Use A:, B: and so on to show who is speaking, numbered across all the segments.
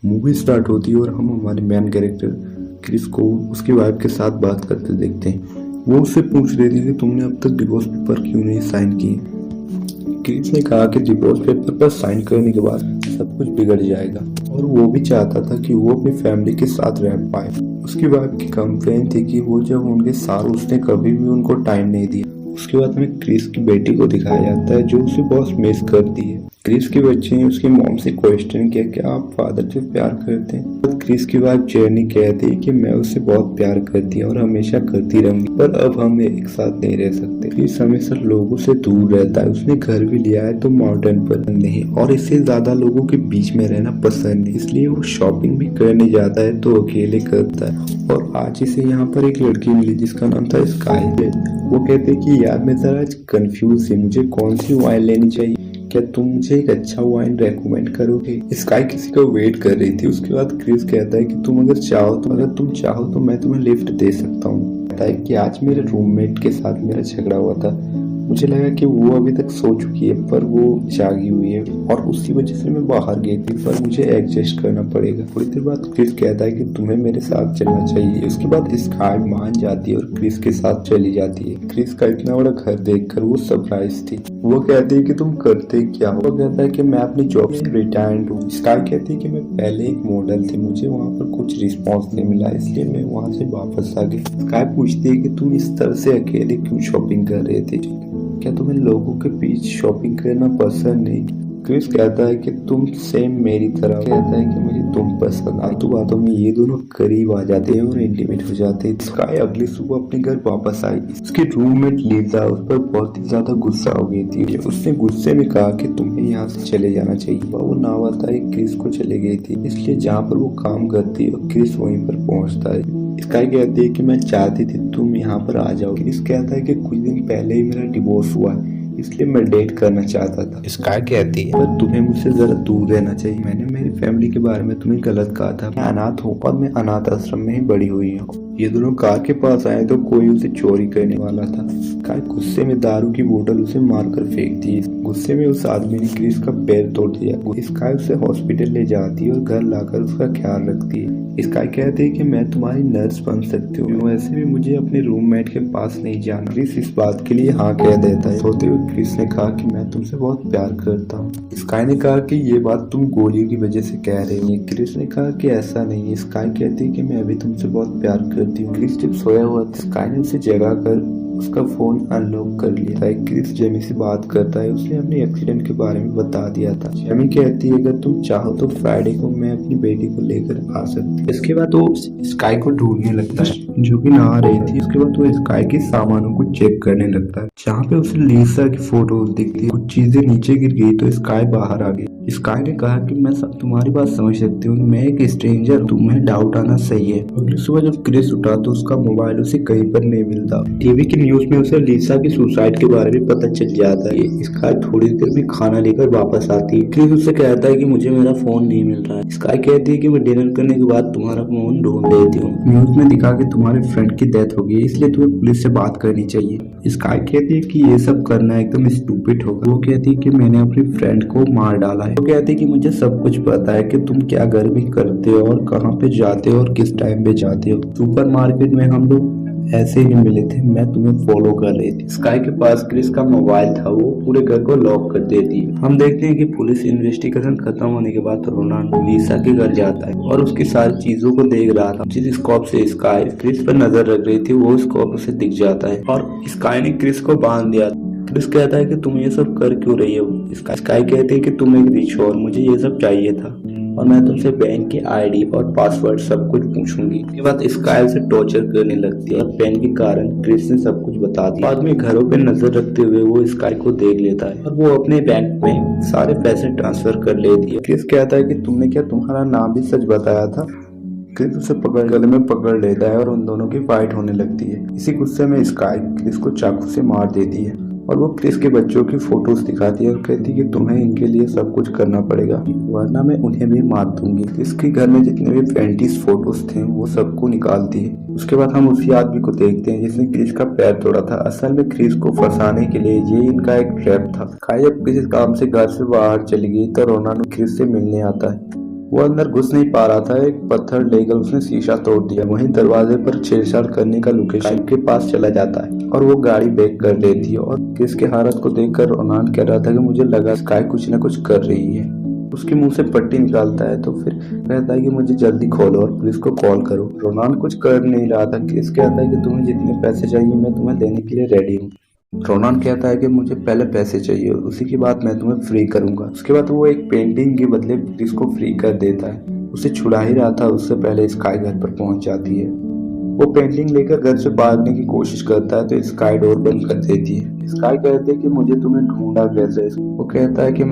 A: Movie start होती है और हम हमारे मेन कैरेक्टर क्रिस को उसकी वाइफ के साथ बात करते देखते हैं। वो उससे पूछ रही थी कि तुमने अब तक डिवोर्स पेपर क्यों नहीं साइन किए। क्रिस ने कहा कि डिवोर्स पेपर पर साइन करने के बाद सब कुछ बिगड़ जाएगा और वो भी चाहता था कि वो अपनी फैमिली के साथ रह पाए। उसकी वाइफ की कंप्लेन थी कि वो जब उनके साथ उसने कभी भी उनको टाइम नहीं दिया। उसके बाद हमें क्रिस की बेटी को दिखाया जाता है जो उसे बहुत मिस करती है। क्रिस के बच्चे ने उसकी मॉम से क्वेश्चन किया कि आप फादर से प्यार करते हैं। तो क्रिस की वाइफ जेरनी कहती है कि मैं उससे बहुत प्यार करती हूँ और हमेशा करती रहूंगी, पर अब हम एक साथ नहीं रह सकते। क्रिस हमेशा लोगों से दूर रहता है। उसने घर भी लिया है तो माउंटेन पर नहीं और इससे ज्यादा लोगों के बीच में रहना पसंद नहीं, इसलिए वो शॉपिंग भी करने जाता है तो अकेले करता है। और आज इसे यहाँ पर एक लड़की मिली जिसका नाम था स्काई। वो कहते कि यार मैं जरा कंफ्यूज है, मुझे कौन सी वाइन लेनी चाहिए, क्या तुम मुझे एक अच्छा वाइन रेकमेंड करोगे। स्काई किसी का वेट कर रही थी। उसके बाद क्रिस कहता है कि अगर तुम चाहो तो मैं तुम्हें लिफ्ट दे सकता हूँ। कहता है कि आज मेरे रूममेट के साथ मेरा झगड़ा हुआ था, मुझे लगा कि वो अभी तक सो चुकी है पर वो जागी हुई है और उसी वजह से मैं बाहर गई थी, पर मुझे एडजस्ट करना पड़ेगा। थोड़ी देर बाद क्रिस कहता है कि तुम्हें मेरे साथ चलना चाहिए। उसके बाद स्काई मान जाती है और क्रिस के साथ चली जाती है। क्रिस का इतना बड़ा घर देखकर वो सरप्राइज थी। वो कहती है कि तुम करते क्या हो। वो कहता है कि मैं अपनी जॉब से रिटायर्ड हूँ। स्काई कहती है कि मैं पहले एक मॉडल थी, मुझे वहाँ पर कुछ रिस्पॉन्स नहीं मिला इसलिए मैं वहाँ से वापस आ गई। स्काई पूछती है कि तुम इस तरह से अकेले क्यों शॉपिंग कर रहे थे, क्या तुम्हें लोगों के बीच शॉपिंग करना पसंद नहीं। क्रिस कहता है कि तुम सेम मेरी तरह। कहता है कि मुझे तुम पसंद। आलतू बातों में ये दोनों करीब आ जाते हैं और इंटीमेट हो जाते हैं। स्काई अगली सुबह अपने घर वापस आई। उसकी रूममेट लीजा उस पर बहुत ही ज्यादा गुस्सा हो गई थी। उसने गुस्से में कहा कि तुम्हें यहाँ से चले जाना चाहिए। वो ना बताए क्रिस को चले गई थी, इसलिए जहाँ पर वो काम करती है क्रिस वहीं पर पहुँचता है। स्काई कहती है कि मैं चाहती थी तुम यहाँ पर आ जाओ। क्रिस कहता है कि कुछ दिन पहले ही मेरा डिवोर्स हुआ है इसलिए मैं डेट करना चाहता था। स्काई कहती है पर तुम्हें मुझसे जरा दूर रहना चाहिए। मैंने मेरी फैमिली के बारे में तुम्हें गलत कहा था। मैं अनाथ हूँ और मैं अनाथ आश्रम में ही बड़ी हुई हूँ। ये दोनों कार के पास आए तो कोई उसे चोरी करने वाला था। स्काई गुस्से में दारू की बोतल उसे मारकर फेंक दी। गुस्से में उस आदमी ने क्रिस का पैर तोड़ दिया। स्काई उसे हॉस्पिटल ले जाती है और घर लाकर उसका ख्याल रखती है। स्काई कहती है कि मैं तुम्हारी नर्स बन सकती हूँ, वैसे भी मुझे अपने रूममेट के पास नहीं जाना। क्रिस इस बात के लिए हाँ कह देता है। सोते हुए क्रिस ने कहा कि मैं तुमसे बहुत प्यार करता हूँ। स्काई ने कहा कि ये बात तुम गोलियों की वजह से कह रही है। क्रिस ने कहा कि ऐसा नहीं है। स्काई कहती है कि मैं भी तुमसे बहुत प्यार करती हूँ। क्रिस जब सोया हुआ था स्काई ने उसे जगा कर उसका फोन अनलॉक कर लिया था। क्रिस जेमी से बात करता है। उसने अपने एक्सीडेंट के बारे में बता दिया था। जेमी कहती है अगर तुम चाहो तो फ्राइडे को मैं अपनी बेटी को लेकर आ सकती। इसके बाद वो स्काई को ढूंढने लगता है जो कि नहा रही थी। उसके बाद वो स्काई के सामानों को चेक करने लगता है जहाँ पे उसे लीसा की फोटोज दिखती है। कुछ चीजें नीचे गिर गई तो स्काई बाहर आ गई। स्काई ने कहा कि मैं तुम्हारी बात समझ सकती हूँ, मैं एक स्ट्रेंजर, तुम्हें डाउट आना सही है। अगली सुबह जब क्रिस उठा तो उसका मोबाइल उसे कहीं पर नहीं मिलता। टीवी की न्यूज में उसे लीसा की सुसाइड के बारे में पता चल जाता है। स्काई थोड़ी देर में खाना लेकर वापस आती है। क्रिस उससे कहता है कि मुझे मेरा फोन नहीं मिल रहा है। स्काई कहती है कि मैं डिनर करने के बाद तुम्हारा फोन ढूंढ लेती हूँ। न्यूज में दिखा कि तुम्हारे फ्रेंड की डेथ हो गई इसलिए तुम्हें पुलिस से बात करनी चाहिए। स्काई कहती है कि ये सब करना एकदम स्टूपिड होगा। वो कहती है कि मैंने अपनी फ्रेंड को मार डाला है। वो कहती है कि मुझे सब कुछ पता है कि तुम क्या घर में करते हो और कहाँ पे जाते हो और किस टाइम पे जाते हो। सुपरमार्केट में हम लोग ऐसे ही मिले थे, मैं तुम्हें फॉलो कर रही थी। स्काई के पास क्रिस का मोबाइल था। वो पूरे घर को लॉक कर देती है। हम देखते हैं कि पुलिस इन्वेस्टिगेशन खत्म होने के बाद रोनाल्ड लीसा के घर जाता है और उसकी सारी चीजों को देख रहा था। जिस स्कोप से स्काई क्रिस पर नजर रख रही थी वो स्कोप उसे दिख जाता है और स्काई ने क्रिस को बांध दिया। क्रिस कहता है कि तुम ये सब कर क्यों रही हो। स्काई कहती है कि तुम एक रिच हो और मुझे ये सब चाहिए था और मैं तुमसे बैंक की आईडी और पासवर्ड सब कुछ पूछूंगी। इसके बाद स्काई से टॉर्चर करने लगती है और पेन के कारण क्रिस ने सब कुछ बता दिया। बाद में घरों पे नजर रखते हुए वो स्काई को देख लेता है और वो अपने बैंक में सारे पैसे ट्रांसफर कर लेती है। क्रिस कहता है कि तुमने क्या तुम्हारा नाम भी सच बताया था। क्रिस उसे गले में पकड़ लेता है और उन दोनों की फाइट होने लगती है। इसी गुस्से में स्काई क्रिस को चाकू से मार देती है और वो क्रिस के बच्चों की फोटोज दिखाती है और कहती है कि तुम्हें इनके लिए सब कुछ करना पड़ेगा वरना मैं उन्हें भी मार दूंगी। क्रिस के घर में जितने भी फैंटीज फोटोज थे वो सबको निकालती है। उसके बाद हम उसी आदमी को देखते हैं जिसने क्रिस का पैर तोड़ा था। असल में क्रिस को फंसाने के लिए ये इनका एक ट्रैप था। काई जब किसी काम से घर से बाहर चली गई तो रोनाल्डो क्रिस से मिलने आता है। वो अंदर घुस नहीं पा रहा था, एक पत्थर लेकर उसने शीशा तोड़ दिया। वहीं दरवाजे पर छेड़छाड़ करने का लोकेशन के पास चला जाता है और वो गाड़ी बैक कर देती है। और क्रिस के हालत को देखकर रोनाल्ड कह रहा था कि मुझे लगा स्काई कुछ न कुछ कर रही है। उसके मुंह से पट्टी निकालता है तो फिर कहता है कि मुझे जल्दी खोलो और पुलिस को कॉल करो। रोनाल्ड कुछ कर नहीं रहा था। क्रिस कहता है कि तुम्हें जितने पैसे चाहिए मैं तुम्हें देने के लिए रेडी हूँ। रोनाल्ड कहता है कि मुझे पहले पैसे चाहिए, उसी के बाद मैं तुम्हें फ्री करूंगा। उसके बाद वो एक पेंटिंग के बदले क्रिस को फ्री कर देता है। उसे छुड़ा ही रहा था, उससे पहले स्काई घर पर पहुंच जाती है। वो पेंटिंग लेकर घर से भागने की कोशिश करता है तो स्काई डोर बंद कर देती है। स्काई कहते है कि मुझे तुम्हें ढूंढा कैसे। वो कहता है कि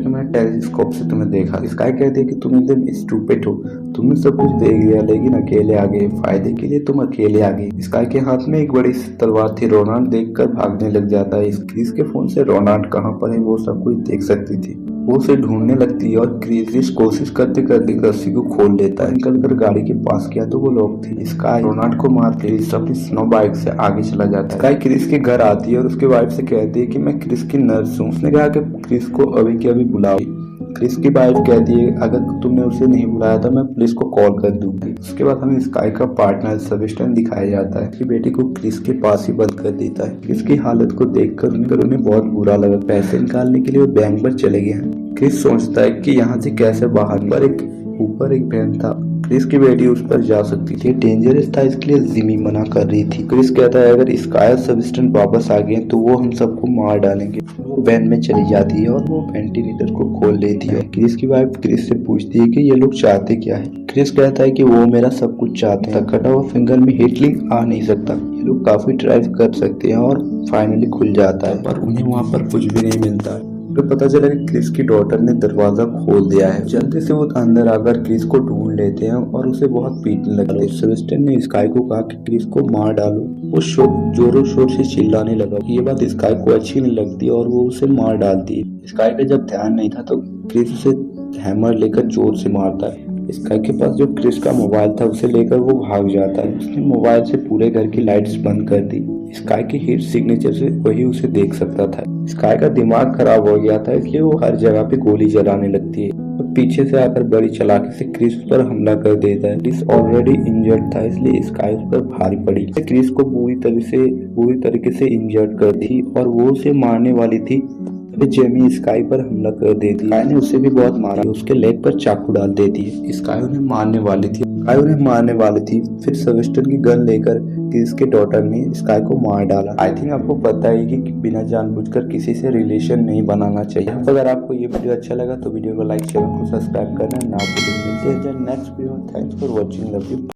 A: मैं टेलीस्कोप से तुम्हें देखा। स्काई कहती है कि तुम एकदम स्टूपिड हो, तुमने सब कुछ देख लिया लेकिन अकेले आ गए, फायदे के लिए तुम अकेले आ गए। स्काई के हाथ में एक बड़ी सी तलवार थी। रोनाल्ड देखकर भागने लग जाता है। क्रिस के फोन से रोनाल्ड कहाँ पर है वो सब कुछ देख सकती थी। वो उसे ढूंढने लगती है और क्रिस कोशिश करते करते रस्सी को खोल देता है। निकल कर गाड़ी के पास किया तो वो लोग थी। स्काई रोनाल्ड को मार के अपनी स्नो बाइक से आगे चला जाता है। स्काई क्रिस के घर आती है और उसके वाइफ से कहती है कि मैं क्रिस की नर्स हूँ। उसने कहा कि क्रिस को अभी के अभी बुलाओ। क्रिस की वाइफ कहती है अगर तुमने उसे नहीं बुलाया तो मैं पुलिस को कॉल कर दूंगी। उसके बाद हमें स्काई का पार्टनर सेबेस्टियन दिखाया जाता है कि बेटी को क्रिस के पास ही बंद कर देता है। क्रिस की हालत को देखकर उन्हें बहुत बुरा लगा। पैसे निकालने के लिए वो बैंक पर चले गए हैं। क्रिस सोचता है कि यहाँ से कैसे बाहर। ऊपर एक वैन था, क्रिस की बेटी उस पर जा सकती थी। डेंजरस था इसलिए जिमी मना कर रही थी। क्रिस कहता है अगर स्काई और सेबेस्टियन वापस आ गए तो वो हम सबको मार डालेंगे। वो वैन में चली जाती है और वो वेंटिलेटर को खोल लेती है। क्रिस की वाइफ क्रिस से पूछती है कि ये लोग चाहते क्या है। क्रिस कहता है कि वो मेरा सब कुछ चाहते हैं, कटा हुआ फिंगर में हीटलिंग आ नहीं सकता। ये लोग काफी ड्राइव कर सकते हैं और फाइनली खुल जाता है पर उन्हें वहाँ पर कुछ भी नहीं मिलता है। तो पता चला कि क्रिस की डॉटर ने दरवाजा खोल दिया है। जल्दी से वो अंदर आकर क्रिस को ढूंढ लेते हैं और उसे बहुत पीटने लगते हैं। सेबेस्टियन ने स्काई को कहा कि क्रिस को मार डालो। वो जोरों शोर से चिल्लाने लगा। ये बात स्काई को अच्छी नहीं लगती और वो उसे मार डालती है। स्काई का जब ध्यान नहीं था तो क्रिस उसे हैमर लेकर जोर से मारता है। स्काई के पास जो क्रिस का मोबाइल था उसे लेकर वो भाग जाता है। उसने मोबाइल से पूरे घर की लाइट्स बंद कर दी। स्काई की हीट सिग्नेचर से वही उसे देख सकता था। स्काई का दिमाग खराब हो गया था इसलिए वो हर जगह पे गोली चलाने लगती है और पीछे से आकर बड़ी चालाकी से क्रिस पर हमला कर देता है। क्रिस ऑलरेडी इंजर्ड था इसलिए स्काई उस पर भारी पड़ी। क्रिस को बुरी तरीके से इंजर्ड कर दी और वो उसे मारने वाली थी। जेमी स्काई पर हमला कर देती है। स्काई ने उसे भी बहुत मारा, उसके लेग पर चाकू डाल देती है। स्काई उन्हें मारने वाली थी। फिर सेबेस्टियन की गन लेकर क्रिस के डॉटर ने स्काई को मार डाला। आई थिंक आपको पता है कि बिना जानबूझकर किसी से रिलेशन नहीं बनाना चाहिए। अगर आपको ये वीडियो अच्छा लगा तो वीडियो को लाइक, चैनल को सब्सक्राइब करना ना भूलें। मिलते हैं next video. Thanks for watching. Love you.